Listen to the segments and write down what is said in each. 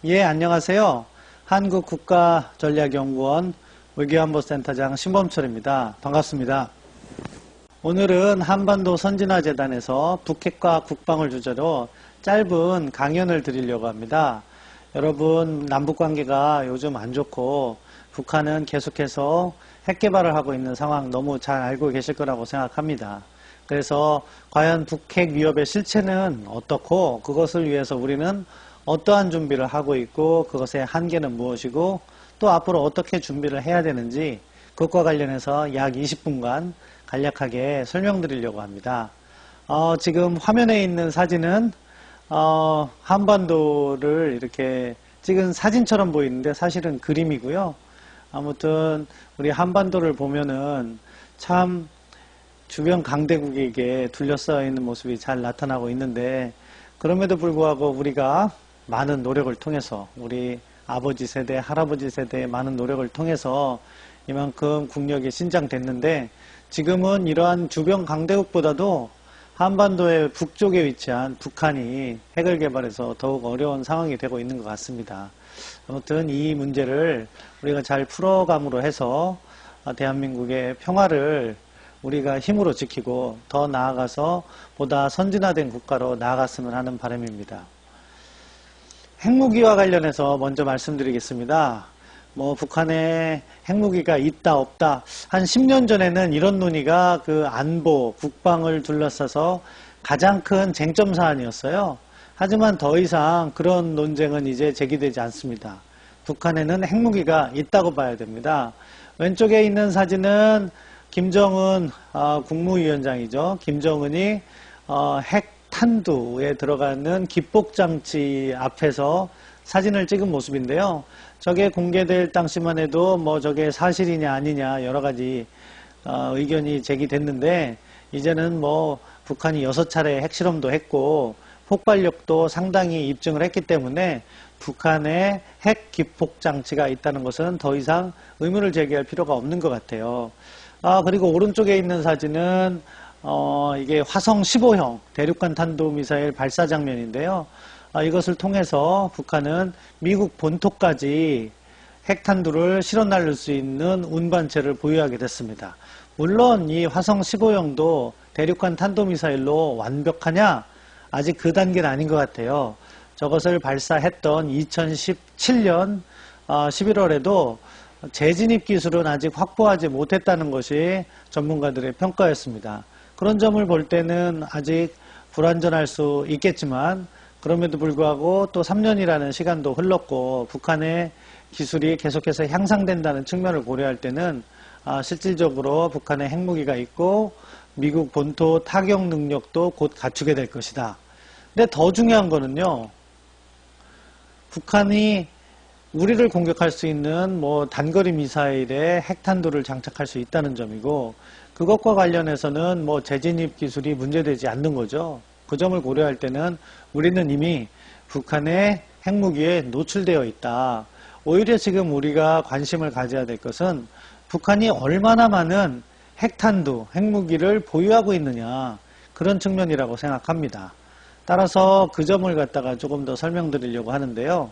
예, 안녕하세요. 한국국가전략연구원 외교안보센터장 신범철입니다. 반갑습니다. 오늘은 한반도 선진화재단에서 북핵과 국방을 주제로 짧은 강연을 드리려고 합니다. 여러분, 남북관계가 요즘 안 좋고 북한은 계속해서 핵개발을 하고 있는 상황 너무 잘 알고 계실 거라고 생각합니다. 그래서 과연 북핵 위협의 실체는 어떻고 그것을 위해서 우리는 어떠한 준비를 하고 있고 그것의 한계는 무엇이고 또 앞으로 어떻게 준비를 해야 되는지 그것과 관련해서 약 20분간 간략하게 설명드리려고 합니다. 지금 화면에 있는 사진은 한반도를 이렇게 찍은 사진처럼 보이는데 사실은 그림이고요. 아무튼 우리 한반도를 보면은 참 주변 강대국에게 둘러싸여 있는 모습이 잘 나타나고 있는데 그럼에도 불구하고 우리가 많은 노력을 통해서 우리 아버지 세대, 할아버지 세대의 많은 노력을 통해서 이만큼 국력이 신장됐는데 지금은 이러한 주변 강대국보다도 한반도의 북쪽에 위치한 북한이 핵을 개발해서 더욱 어려운 상황이 되고 있는 것 같습니다. 아무튼 이 문제를 우리가 잘 풀어감으로 해서 대한민국의 평화를 우리가 힘으로 지키고 더 나아가서 보다 선진화된 국가로 나아갔으면 하는 바람입니다. 핵무기와 관련해서 먼저 말씀드리겠습니다. 북한에 핵무기가 있다 없다 한 10년 전에는 이런 논의가 그 안보, 국방을 둘러싸서 가장 큰 쟁점 사안이었어요. 하지만 더 이상 그런 논쟁은 이제 제기되지 않습니다. 북한에는 핵무기가 있다고 봐야 됩니다. 왼쪽에 있는 사진은 김정은 국무위원장이죠. 김정은이 핵탄두에 들어가는 기폭장치 앞에서 사진을 찍은 모습인데요. 저게 공개될 당시만 해도 저게 사실이냐 아니냐 여러 가지 의견이 제기됐는데 이제는 북한이 6차례 핵실험도 했고 폭발력도 상당히 입증을 했기 때문에 북한의 핵 기폭장치가 있다는 것은 더 이상 의문을 제기할 필요가 없는 것 같아요. 그리고 오른쪽에 있는 사진은 이게 화성 15형 대륙간 탄도미사일 발사 장면인데요. 이것을 통해서 북한은 미국 본토까지 핵탄두를 실어 날릴 수 있는 운반체를 보유하게 됐습니다. 물론 이 화성 15형도 대륙간 탄도미사일로 완벽하냐? 아직 그 단계는 아닌 것 같아요. 저것을 발사했던 2017년 11월에도 재진입 기술은 아직 확보하지 못했다는 것이 전문가들의 평가였습니다. 그런 점을 볼 때는 아직 불완전할 수 있겠지만 그럼에도 불구하고 또 3년이라는 시간도 흘렀고 북한의 기술이 계속해서 향상된다는 측면을 고려할 때는 실질적으로 북한의 핵무기가 있고 미국 본토 타격 능력도 곧 갖추게 될 것이다. 근데 더 중요한 거는요. 북한이 우리를 공격할 수 있는 단거리 미사일에 핵탄두를 장착할 수 있다는 점이고 그것과 관련해서는 재진입 기술이 문제되지 않는 거죠. 그 점을 고려할 때는 우리는 이미 북한의 핵무기에 노출되어 있다. 오히려 지금 우리가 관심을 가져야 될 것은 북한이 얼마나 많은 핵탄두, 핵무기를 보유하고 있느냐 그런 측면이라고 생각합니다. 따라서 그 점을 갖다가 조금 더 설명드리려고 하는데요.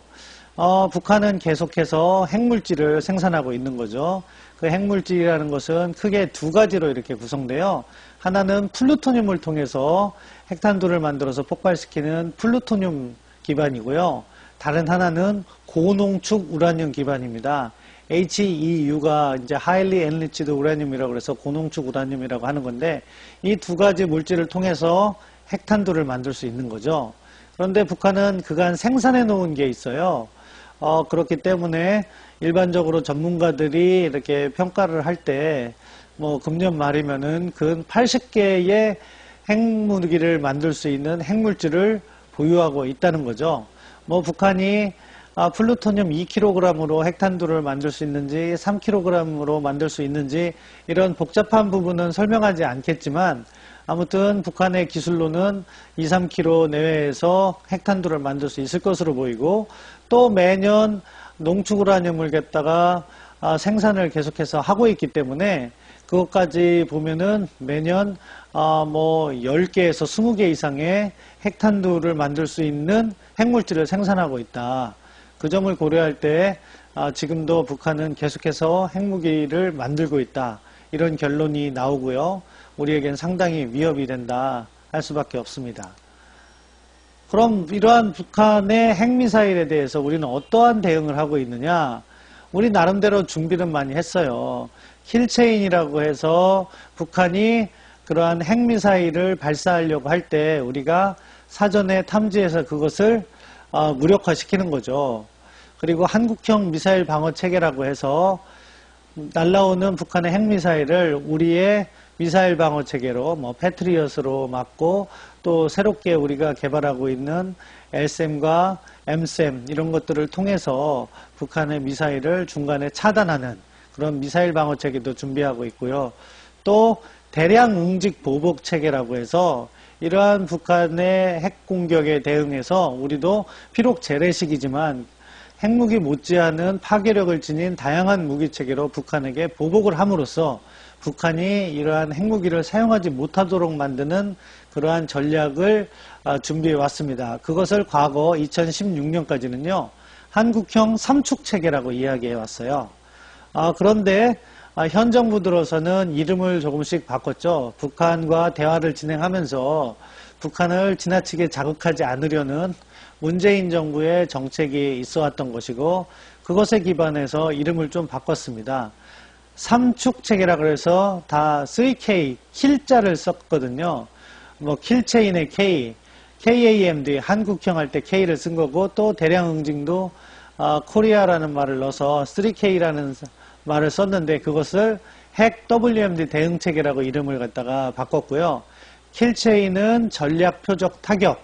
북한은 계속해서 핵물질을 생산하고 있는 거죠. 그 핵물질이라는 것은 크게 두 가지로 이렇게 구성돼요. 하나는 플루토늄을 통해서 핵탄두를 만들어서 폭발시키는 플루토늄 기반이고요. 다른 하나는 고농축 우라늄 기반입니다. HEU가 이제 Highly Enriched Uranium이라고 해서 고농축 우라늄이라고 하는 건데 이 두 가지 물질을 통해서 핵탄두를 만들 수 있는 거죠. 그런데 북한은 그간 생산해 놓은 게 있어요. 그렇기 때문에 일반적으로 전문가들이 이렇게 평가를 할 때 금년 말이면은 근 80개의 핵무기를 만들 수 있는 핵물질을 보유하고 있다는 거죠. 북한이 플루토늄 2kg으로 핵탄두를 만들 수 있는지 3kg으로 만들 수 있는지 이런 복잡한 부분은 설명하지 않겠지만 아무튼 북한의 기술로는 2, 3kg 내외에서 핵탄두를 만들 수 있을 것으로 보이고 또 매년 농축 우라늄을 갖다가 생산을 계속해서 하고 있기 때문에 그것까지 보면은 매년 10개에서 20개 이상의 핵탄두를 만들 수 있는 핵물질을 생산하고 있다. 그 점을 고려할 때 지금도 북한은 계속해서 핵무기를 만들고 있다. 이런 결론이 나오고요. 우리에겐 상당히 위협이 된다 할 수밖에 없습니다. 그럼 이러한 북한의 핵미사일에 대해서 우리는 어떠한 대응을 하고 있느냐? 우리 나름대로 준비는 많이 했어요. 킬체인이라고 해서 북한이 그러한 핵미사일을 발사하려고 할 때 우리가 사전에 탐지해서 그것을 무력화시키는 거죠. 그리고 한국형 미사일 방어 체계라고 해서 날라오는 북한의 핵미사일을 우리의 미사일 방어 체계로 패트리엇으로 막고 또 새롭게 우리가 개발하고 있는 LSAM과 MSAM 이런 것들을 통해서 북한의 미사일을 중간에 차단하는 그런 미사일 방어 체계도 준비하고 있고요. 또 대량 응직 보복 체계라고 해서 이러한 북한의 핵 공격에 대응해서 우리도 비록 재래식이지만 핵무기 못지않은 파괴력을 지닌 다양한 무기체계로 북한에게 보복을 함으로써 북한이 이러한 핵무기를 사용하지 못하도록 만드는 그러한 전략을 준비해 왔습니다. 그것을 과거 2016년까지는요. 한국형 삼축체계라고 이야기해 왔어요. 그런데 현 정부 들어서는 이름을 조금씩 바꿨죠. 북한과 대화를 진행하면서 북한을 지나치게 자극하지 않으려는 문재인 정부의 정책이 있어 왔던 것이고 그것에 기반해서 이름을 좀 바꿨습니다. 삼축체계라 그래서 다 3K, 킬자를 썼거든요. 킬체인의 K, KAMD, 한국형 할 때 K를 쓴 거고 또 대량 응징도 코리아라는 말을 넣어서 3K라는 말을 썼는데 그것을 핵 WMD 대응체계라고 이름을 갖다가 바꿨고요. 킬체인은 전략 표적 타격,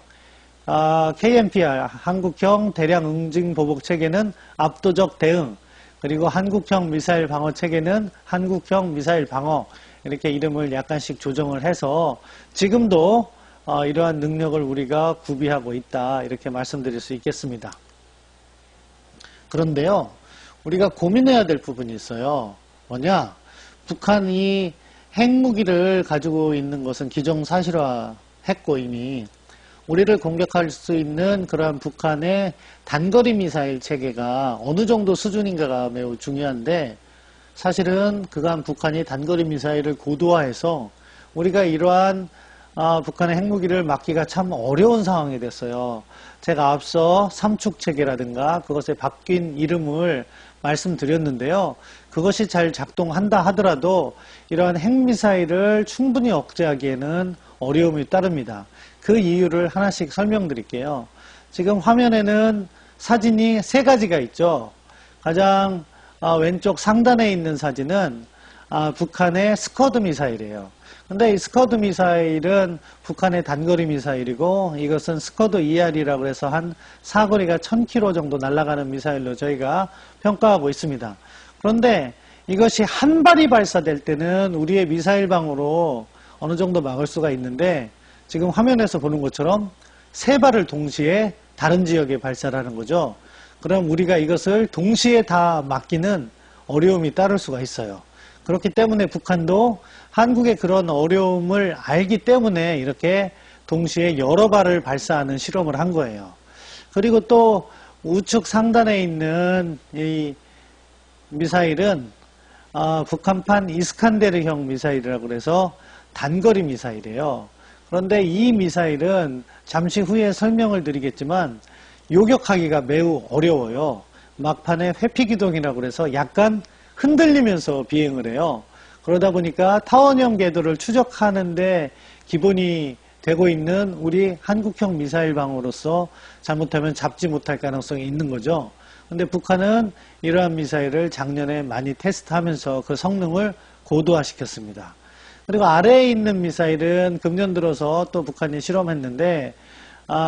KMPR, 한국형 대량 응징 보복 체계는 압도적 대응, 그리고 한국형 미사일 방어 체계는 한국형 미사일 방어, 이렇게 이름을 약간씩 조정을 해서 지금도 이러한 능력을 우리가 구비하고 있다, 이렇게 말씀드릴 수 있겠습니다. 그런데요, 우리가 고민해야 될 부분이 있어요. 뭐냐? 북한이 핵무기를 가지고 있는 것은 기정사실화했고 이미 우리를 공격할 수 있는 그러한 북한의 단거리 미사일 체계가 어느 정도 수준인가가 매우 중요한데 사실은 그간 북한이 단거리 미사일을 고도화해서 우리가 이러한 북한의 핵무기를 막기가 참 어려운 상황이 됐어요. 제가 앞서 삼축체계라든가 그것에 바뀐 이름을 말씀드렸는데요. 그것이 잘 작동한다 하더라도 이러한 핵미사일을 충분히 억제하기에는 어려움이 따릅니다. 그 이유를 하나씩 설명드릴게요. 지금 화면에는 사진이 세 가지가 있죠. 가장 왼쪽 상단에 있는 사진은 북한의 스커드 미사일이에요. 근데 이 스커드 미사일은 북한의 단거리 미사일이고 이것은 스커드 ER이라고 해서 한 사거리가 1000km 정도 날아가는 미사일로 저희가 평가하고 있습니다. 그런데 이것이 한 발이 발사될 때는 우리의 미사일 방어로 어느 정도 막을 수가 있는데 지금 화면에서 보는 것처럼 세 발을 동시에 다른 지역에 발사를 하는 거죠. 그럼 우리가 이것을 동시에 다 막기는 어려움이 따를 수가 있어요. 그렇기 때문에 북한도 한국의 그런 어려움을 알기 때문에 이렇게 동시에 여러 발을 발사하는 실험을 한 거예요. 그리고 또 우측 상단에 있는 이 미사일은 북한판 이스칸데르형 미사일이라고 그래서 단거리 미사일이에요. 그런데 이 미사일은 잠시 후에 설명을 드리겠지만 요격하기가 매우 어려워요. 막판에 회피기동이라고 그래서 약간 흔들리면서 비행을 해요. 그러다 보니까 타원형 궤도를 추적하는데 기본이 되고 있는 우리 한국형 미사일 방어로서 잘못하면 잡지 못할 가능성이 있는 거죠. 근데 북한은 이러한 미사일을 작년에 많이 테스트하면서 그 성능을 고도화시켰습니다. 그리고 아래에 있는 미사일은 금년 들어서 또 북한이 실험했는데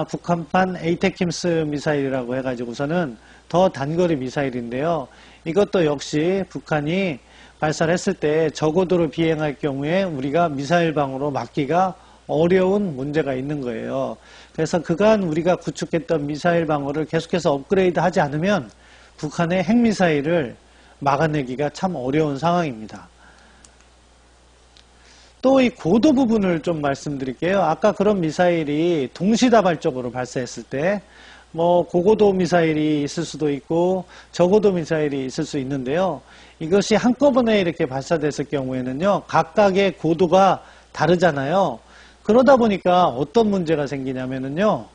북한판 에이테킴스 미사일이라고 해가지고서는 더 단거리 미사일인데요. 이것도 역시 북한이 발사를 했을 때 저고도로 비행할 경우에 우리가 미사일 방어로 막기가 어려운 문제가 있는 거예요. 그래서 그간 우리가 구축했던 미사일 방어를 계속해서 업그레이드 하지 않으면 북한의 핵미사일을 막아내기가 참 어려운 상황입니다. 또 이 고도 부분을 좀 말씀드릴게요. 아까 그런 미사일이 동시다발적으로 발사했을 때 뭐 고고도 미사일이 있을 수도 있고 저고도 미사일이 있을 수 있는데요. 이것이 한꺼번에 이렇게 발사됐을 경우에는요, 각각의 고도가 다르잖아요. 그러다 보니까 어떤 문제가 생기냐면요,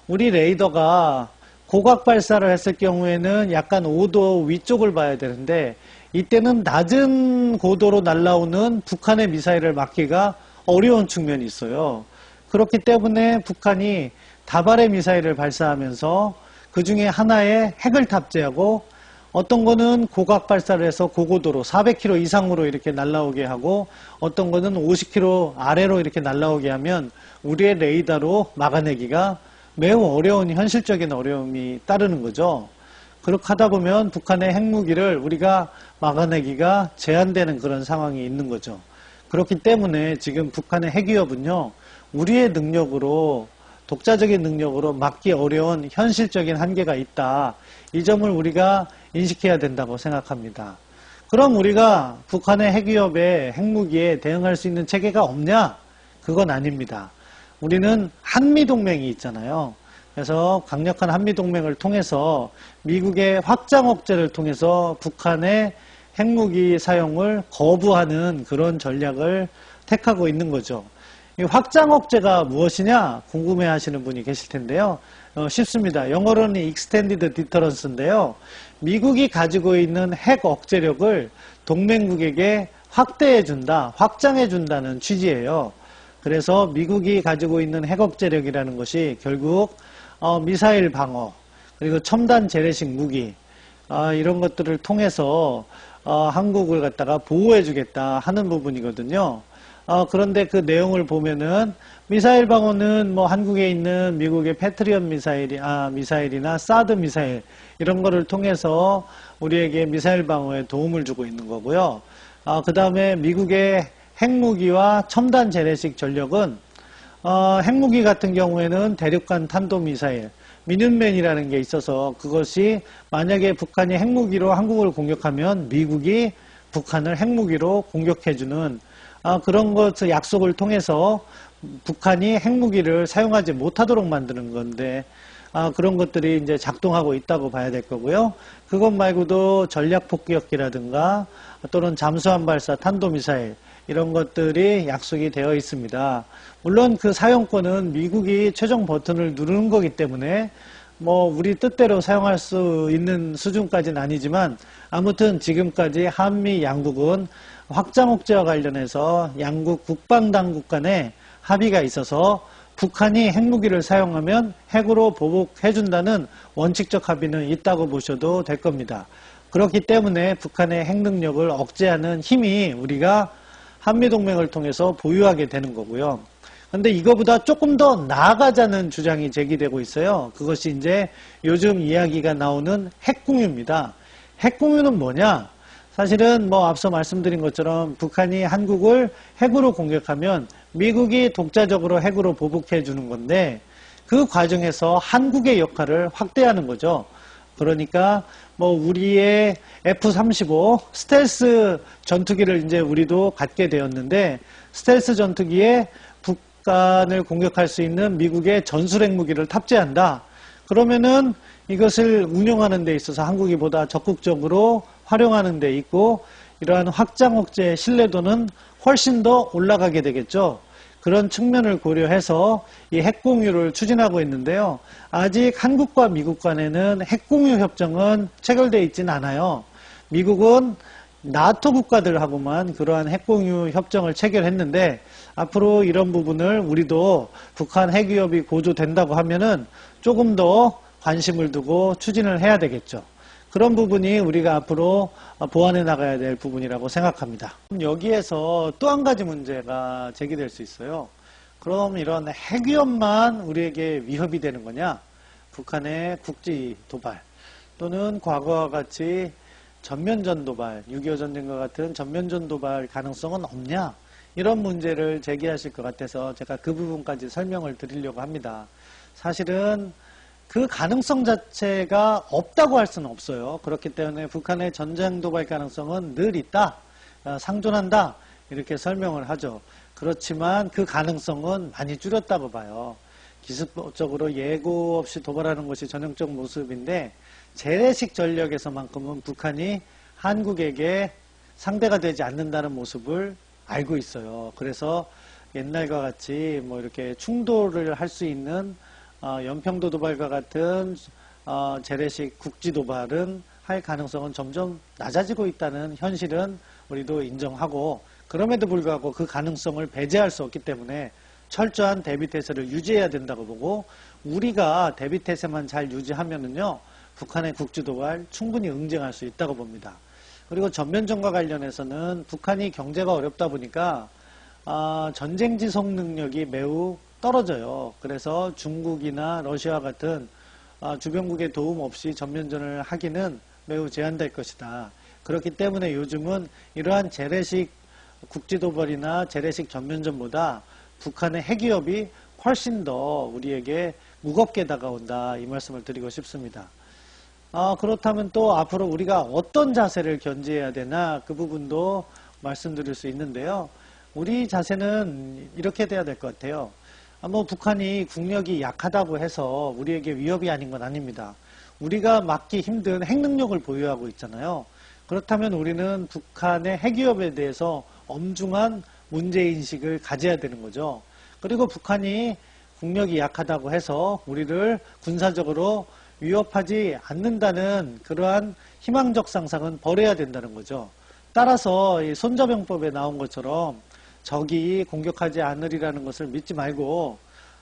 우리 레이더가 고각 발사를 했을 경우에는 약간 5도 위쪽을 봐야 되는데, 이때는 낮은 고도로 날아오는 북한의 미사일을 막기가 어려운 측면이 있어요. 그렇기 때문에 북한이 다발의 미사일을 발사하면서 그 중에 하나에 핵을 탑재하고, 어떤 거는 고각 발사를 해서 고고도로 400km 이상으로 이렇게 날아오게 하고, 어떤 거는 50km 아래로 이렇게 날아오게 하면 우리의 레이더로 막아내기가 매우 어려운, 현실적인 어려움이 따르는 거죠. 그렇게 하다 보면 북한의 핵무기를 우리가 막아내기가 제한되는 그런 상황이 있는 거죠. 그렇기 때문에 지금 북한의 핵위협은요, 우리의 능력으로, 독자적인 능력으로 막기 어려운 현실적인 한계가 있다. 이 점을 우리가 인식해야 된다고 생각합니다. 그럼 우리가 북한의 핵위협에, 핵무기에 대응할 수 있는 체계가 없냐? 그건 아닙니다. 우리는 한미동맹이 있잖아요. 그래서 강력한 한미동맹을 통해서 미국의 확장 억제를 통해서 북한의 핵무기 사용을 거부하는 그런 전략을 택하고 있는 거죠. 이 확장 억제가 무엇이냐 궁금해 하시는 분이 계실 텐데요. 쉽습니다. 영어로는 Extended Deterrence인데요. 미국이 가지고 있는 핵 억제력을 동맹국에게 확대해준다, 확장해준다는 취지예요. 그래서 미국이 가지고 있는 핵 억제력이라는 것이 결국 미사일 방어, 그리고 첨단 재래식 무기, 이런 것들을 통해서 한국을 갖다가 보호해주겠다 하는 부분이거든요. 그런데 그 내용을 보면은 미사일 방어는 뭐 한국에 있는 미국의 패트리엇 미사일이나 사드 미사일 이런 거를 통해서 우리에게 미사일 방어에 도움을 주고 있는 거고요. 그 다음에 미국의 핵무기와 첨단 재래식 전력은 핵무기 같은 경우에는 대륙간 탄도미사일, 미듐맨이라는 게 있어서 그것이 만약에 북한이 핵무기로 한국을 공격하면 미국이 북한을 핵무기로 공격해주는 그런 것을 약속을 통해서 북한이 핵무기를 사용하지 못하도록 만드는 건데, 그런 것들이 이제 작동하고 있다고 봐야 될 거고요. 그것 말고도 전략폭격기라든가 또는 잠수함 발사 탄도미사일 이런 것들이 약속이 되어 있습니다. 물론 그 사용권은 미국이 최종 버튼을 누르는 거기 때문에 뭐 우리 뜻대로 사용할 수 있는 수준까지는 아니지만, 아무튼 지금까지 한미 양국은 확장 억제와 관련해서 양국 국방당국 간에 합의가 있어서 북한이 핵무기를 사용하면 핵으로 보복해준다는 원칙적 합의는 있다고 보셔도 될 겁니다. 그렇기 때문에 북한의 핵능력을 억제하는 힘이 우리가 한미동맹을 통해서 보유하게 되는 거고요. 근데 이거보다 조금 더 나아가자는 주장이 제기되고 있어요. 그것이 이제 요즘 이야기가 나오는 핵공유입니다. 핵공유는 뭐냐? 사실은 뭐 앞서 말씀드린 것처럼 북한이 한국을 핵으로 공격하면 미국이 독자적으로 핵으로 보복해 주는 건데, 그 과정에서 한국의 역할을 확대하는 거죠. 그러니까 뭐 우리의 F-35 스텔스 전투기를 이제 우리도 갖게 되었는데, 스텔스 전투기에 북한을 공격할 수 있는 미국의 전술핵 무기를 탑재한다. 그러면은 이것을 운용하는 데 있어서 한국이 보다 적극적으로 활용하는 데 있고, 이러한 확장 억제의 신뢰도는 훨씬 더 올라가게 되겠죠. 그런 측면을 고려해서 이 핵공유를 추진하고 있는데요. 아직 한국과 미국 간에는 핵공유 협정은 체결되어 있지는 않아요. 미국은 나토 국가들하고만 그러한 핵공유 협정을 체결했는데, 앞으로 이런 부분을 우리도 북한 핵위협이 고조된다고 하면은 조금 더 관심을 두고 추진을 해야 되겠죠. 그런 부분이 우리가 앞으로 보완해 나가야 될 부분이라고 생각합니다. 여기에서 또 한 가지 문제가 제기될 수 있어요. 그럼 이런 핵위협만 우리에게 위협이 되는 거냐? 북한의 국지 도발 또는 과거와 같이 전면전 도발, 6.25 전쟁과 같은 전면전 도발 가능성은 없냐? 이런 문제를 제기하실 것 같아서 제가 그 부분까지 설명을 드리려고 합니다. 사실은 그 가능성 자체가 없다고 할 수는 없어요. 그렇기 때문에 북한의 전쟁 도발 가능성은 늘 있다, 상존한다, 이렇게 설명을 하죠. 그렇지만 그 가능성은 많이 줄였다고 봐요. 기습적으로 예고 없이 도발하는 것이 전형적 모습인데 재래식 전력에서만큼은 북한이 한국에게 상대가 되지 않는다는 모습을 알고 있어요. 그래서 옛날과 같이 뭐 이렇게 충돌을 할 수 있는 연평도 도발과 같은 재래식 국지 도발은 할 가능성은 점점 낮아지고 있다는 현실은 우리도 인정하고, 그럼에도 불구하고 그 가능성을 배제할 수 없기 때문에 철저한 대비태세를 유지해야 된다고 보고, 우리가 대비태세만 잘 유지하면은요 북한의 국지도발 충분히 응징할 수 있다고 봅니다. 그리고 전면전과 관련해서는 북한이 경제가 어렵다 보니까 전쟁 지속 능력이 매우 떨어져요. 그래서 중국이나 러시아 같은 주변국의 도움 없이 전면전을 하기는 매우 제한될 것이다. 그렇기 때문에 요즘은 이러한 재래식 국지도발이나 재래식 전면전보다 북한의 핵위협이 훨씬 더 우리에게 무겁게 다가온다, 이 말씀을 드리고 싶습니다. 그렇다면 또 앞으로 우리가 어떤 자세를 견지해야 되나, 그 부분도 말씀드릴 수 있는데요. 우리 자세는 이렇게 돼야 될 것 같아요. 북한이 국력이 약하다고 해서 우리에게 위협이 아닌 건 아닙니다. 우리가 막기 힘든 핵능력을 보유하고 있잖아요. 그렇다면 우리는 북한의 핵위협에 대해서 엄중한 문제인식을 가져야 되는 거죠. 그리고 북한이 국력이 약하다고 해서 우리를 군사적으로 위협하지 않는다는 그러한 희망적 상상은 버려야 된다는 거죠. 따라서 이 손자병법에 나온 것처럼 적이 공격하지 않으리라는 것을 믿지 말고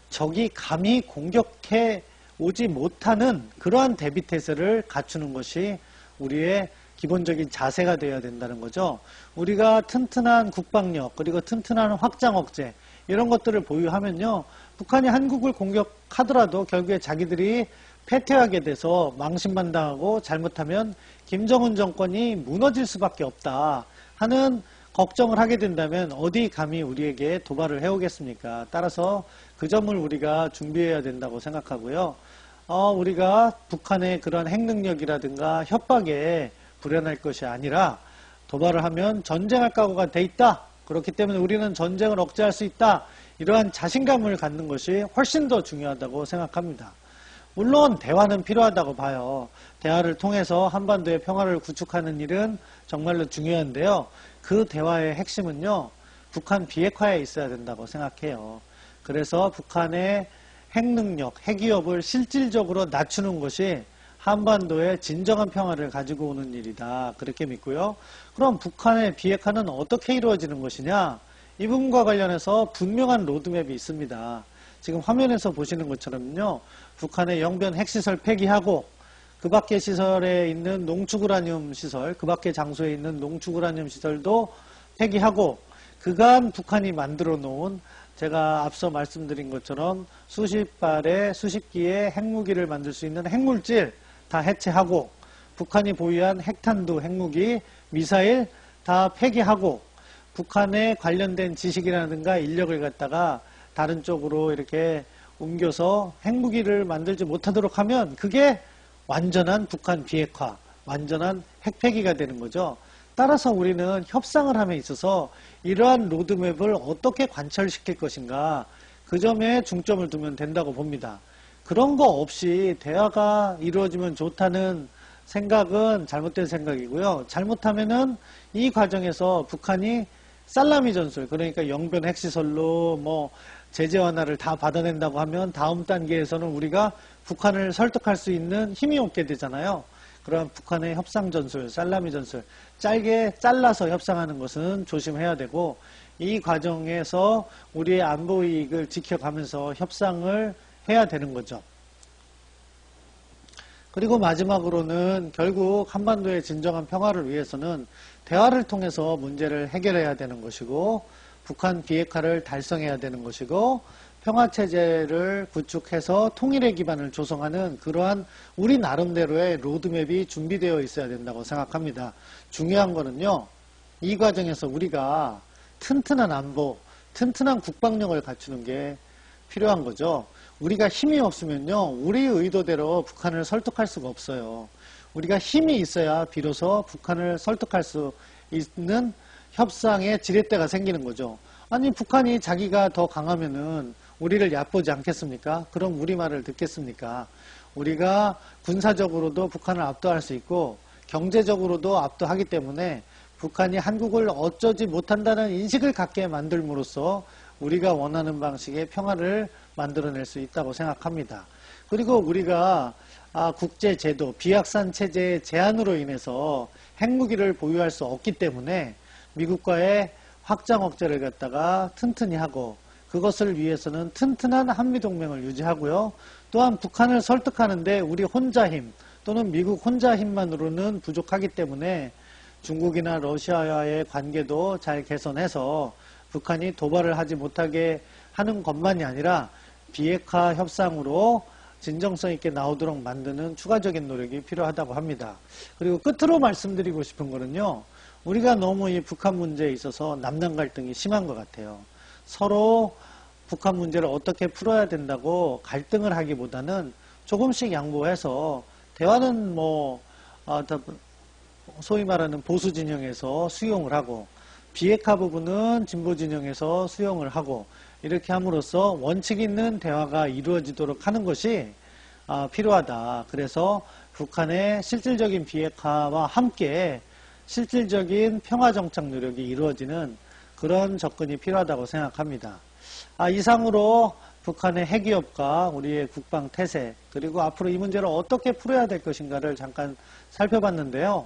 적이 감히 공격해 오지 못하는 그러한 대비태세를 갖추는 것이 우리의 기본적인 자세가 되어야 된다는 거죠. 우리가 튼튼한 국방력, 그리고 튼튼한 확장 억제, 이런 것들을 보유하면요 북한이 한국을 공격하더라도 결국에 자기들이 패퇴하게 돼서 망신만 당하고 잘못하면 김정은 정권이 무너질 수밖에 없다 하는 걱정을 하게 된다면 어디 감히 우리에게 도발을 해오겠습니까? 따라서 그 점을 우리가 준비해야 된다고 생각하고요. 우리가 북한의 그런 핵능력이라든가 협박에 불안할 것이 아니라 도발을 하면 전쟁할 각오가 돼 있다. 그렇기 때문에 우리는 전쟁을 억제할 수 있다. 이러한 자신감을 갖는 것이 훨씬 더 중요하다고 생각합니다. 물론 대화는 필요하다고 봐요. 대화를 통해서 한반도의 평화를 구축하는 일은 정말로 중요한데요. 그 대화의 핵심은요, 북한 비핵화에 있어야 된다고 생각해요. 그래서 북한의 핵능력, 핵위협을 실질적으로 낮추는 것이 한반도의 진정한 평화를 가지고 오는 일이다, 그렇게 믿고요. 그럼 북한의 비핵화는 어떻게 이루어지는 것이냐? 이 부분과 관련해서 분명한 로드맵이 있습니다. 지금 화면에서 보시는 것처럼요, 북한의 영변 핵시설 폐기하고 그 밖의 시설에 있는 농축우라늄 시설, 그 밖의 장소에 있는 농축우라늄 시설도 폐기하고, 그간 북한이 만들어 놓은, 제가 앞서 말씀드린 것처럼 수십 발의 수십 기의 핵무기를 만들 수 있는 핵물질 다 해체하고, 북한이 보유한 핵탄두, 핵무기, 미사일 다 폐기하고, 북한에 관련된 지식이라든가 인력을 갖다가 다른 쪽으로 이렇게 옮겨서 핵무기를 만들지 못하도록 하면 그게 완전한 북한 비핵화, 완전한 핵폐기가 되는 거죠. 따라서 우리는 협상을 함에 있어서 이러한 로드맵을 어떻게 관철시킬 것인가, 그 점에 중점을 두면 된다고 봅니다. 그런 거 없이 대화가 이루어지면 좋다는 생각은 잘못된 생각이고요. 잘못하면은 이 과정에서 북한이 살라미 전술, 그러니까 영변 핵시설로 뭐 제재 완화를 다 받아낸다고 하면 다음 단계에서는 우리가 북한을 설득할 수 있는 힘이 없게 되잖아요. 그런 북한의 협상 전술, 살라미 전술, 짧게 잘라서 협상하는 것은 조심해야 되고, 이 과정에서 우리의 안보 이익을 지켜가면서 협상을 해야 되는 거죠. 그리고 마지막으로는 결국 한반도의 진정한 평화를 위해서는 대화를 통해서 문제를 해결해야 되는 것이고, 북한 비핵화를 달성해야 되는 것이고, 평화체제를 구축해서 통일의 기반을 조성하는 그러한 우리 나름대로의 로드맵이 준비되어 있어야 된다고 생각합니다. 중요한 거는요, 이 과정에서 우리가 튼튼한 안보, 튼튼한 국방력을 갖추는 게 필요한 거죠. 우리가 힘이 없으면요, 우리 의도대로 북한을 설득할 수가 없어요. 우리가 힘이 있어야 비로소 북한을 설득할 수 있는 협상의 지렛대가 생기는 거죠. 아니, 북한이 자기가 더 강하면은 우리를 얕보지 않겠습니까? 그럼 우리 말을 듣겠습니까? 우리가 군사적으로도 북한을 압도할 수 있고 경제적으로도 압도하기 때문에 북한이 한국을 어쩌지 못한다는 인식을 갖게 만들므로써 우리가 원하는 방식의 평화를 만들어낼 수 있다고 생각합니다. 그리고 우리가 국제제도, 비확산 체제의 제한으로 인해서 핵무기를 보유할 수 없기 때문에 미국과의 확장 억제를 갖다가 튼튼히 하고 그것을 위해서는 튼튼한 한미동맹을 유지하고요. 또한 북한을 설득하는데 우리 혼자 힘 또는 미국 혼자 힘만으로는 부족하기 때문에 중국이나 러시아와의 관계도 잘 개선해서 북한이 도발을 하지 못하게 하는 것만이 아니라 비핵화 협상으로 진정성 있게 나오도록 만드는 추가적인 노력이 필요하다고 합니다. 그리고 끝으로 말씀드리고 싶은 거는요. 우리가 너무 이 북한 문제에 있어서 남남 갈등이 심한 것 같아요. 서로 북한 문제를 어떻게 풀어야 된다고 갈등을 하기보다는 조금씩 양보해서 대화는 소위 말하는 보수 진영에서 수용을 하고 비핵화 부분은 진보 진영에서 수용을 하고 이렇게 함으로써 원칙 있는 대화가 이루어지도록 하는 것이 필요하다. 그래서 북한의 실질적인 비핵화와 함께 실질적인 평화정착 노력이 이루어지는 그런 접근이 필요하다고 생각합니다. 이상으로 북한의 핵위협과 우리의 국방 태세 그리고 앞으로 이 문제를 어떻게 풀어야 될 것인가를 잠깐 살펴봤는데요.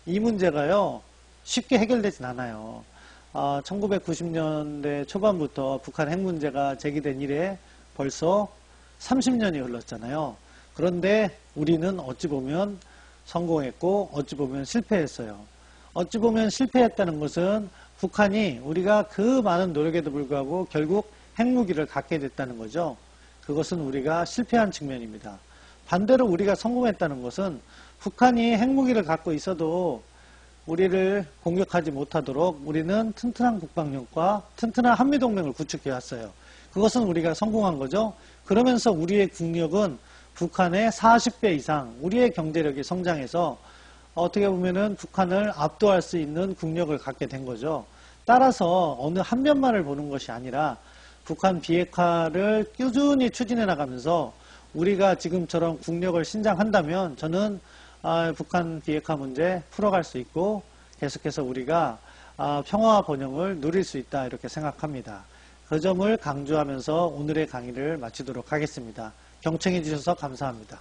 이 문제가요 쉽게 해결되진 않아요. 1990년대 초반부터 북한 핵 문제가 제기된 이래 벌써 30년이 흘렀잖아요. 그런데 우리는 어찌 보면 성공했고 어찌 보면 실패했어요. 어찌 보면 실패했다는 것은 북한이 우리가 그 많은 노력에도 불구하고 결국 핵무기를 갖게 됐다는 거죠. 그것은 우리가 실패한 측면입니다. 반대로 우리가 성공했다는 것은 북한이 핵무기를 갖고 있어도 우리를 공격하지 못하도록 우리는 튼튼한 국방력과 튼튼한 한미동맹을 구축해 왔어요. 그것은 우리가 성공한 거죠. 그러면서 우리의 국력은 북한의 40배 이상 우리의 경제력이 성장해서 어떻게 보면은 북한을 압도할 수 있는 국력을 갖게 된 거죠. 따라서 어느 한 면만을 보는 것이 아니라 북한 비핵화를 꾸준히 추진해 나가면서 우리가 지금처럼 국력을 신장한다면 저는 북한 비핵화 문제 풀어갈 수 있고 계속해서 우리가 평화와 번영을 누릴 수 있다 이렇게 생각합니다. 그 점을 강조하면서 오늘의 강의를 마치도록 하겠습니다. 경청해 주셔서 감사합니다.